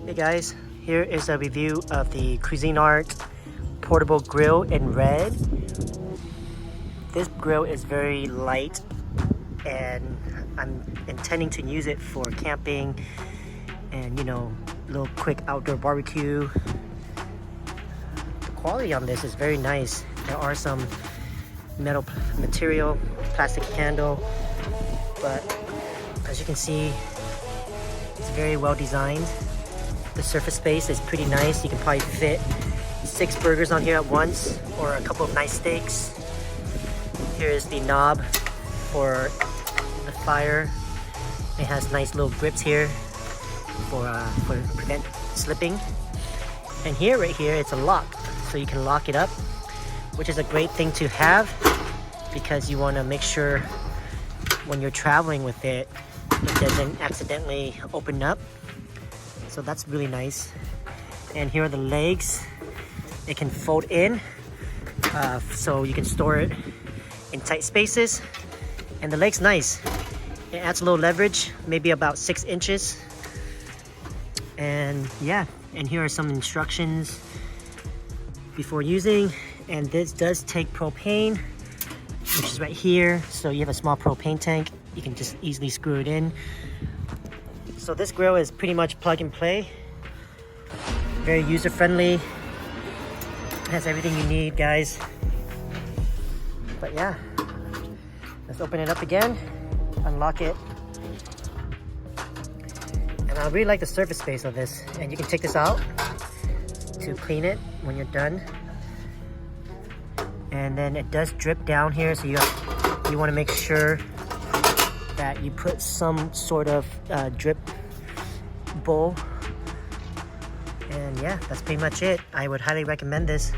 Hey guys, here is a review of the Cuisinart portable grill in red. This grill is very light and I'm intending to use it for camping and a little quick outdoor barbecue. The quality on this is very nice. There are some metal material, plastic handle, but as you can see, it's very well designed. The surface space is pretty nice. You can probably fit 6 burgers on here at once, or a couple of nice steaks. Here is the knob for the fire. It has nice little grips here for prevent slipping. And here, right here, it's a lock, so you can lock it up, which is a great thing to have because you want to make sure when you're traveling with it, it doesn't accidentally open up. So that's really nice. And here are the legs. It can fold in, so you can store it in tight spaces. And the leg's nice. It adds a little leverage, maybe about 6 inches. And yeah, and here are some instructions before using. And this does take propane, which is right here. So you have a small propane tank. You can just easily screw it in. So this grill is pretty much plug and play. Very user friendly. Has everything you need, guys. But yeah, let's open it up again, unlock it. And I really like the surface space of this. And you can take this out to clean it when you're done. And then it does drip down here, so you want to make sure that you put some sort of drip bowl. And yeah, that's pretty much it. I would highly recommend this.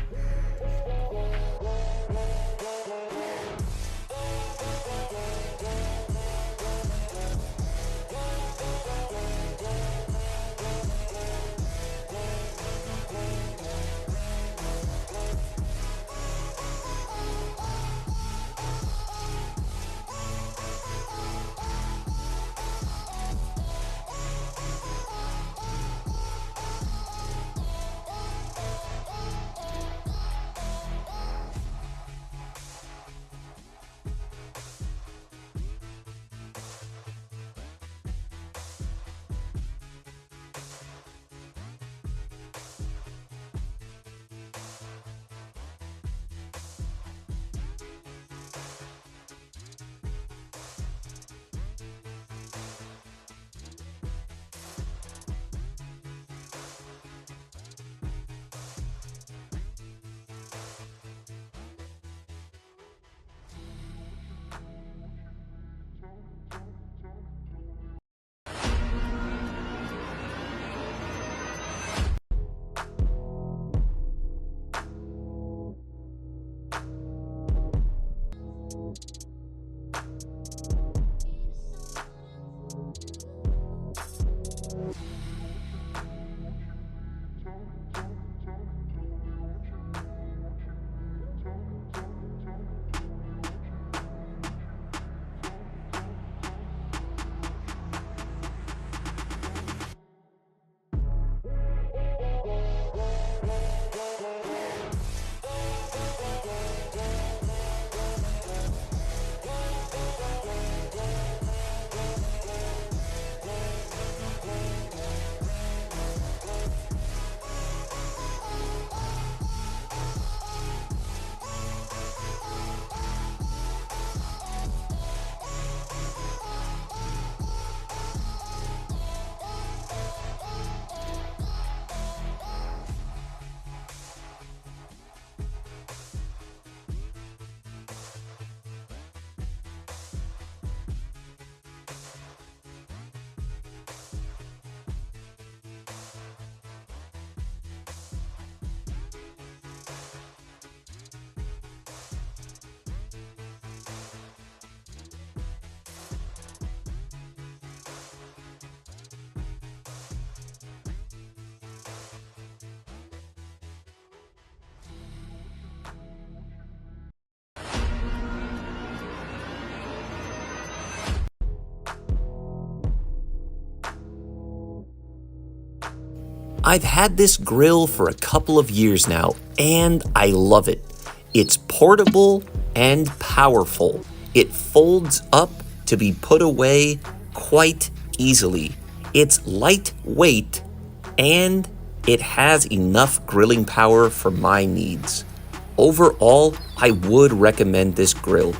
I've had this grill for a couple of years now, and I love it. It's portable and powerful. It folds up to be put away quite easily. It's lightweight, and it has enough grilling power for my needs. Overall, I would recommend this grill.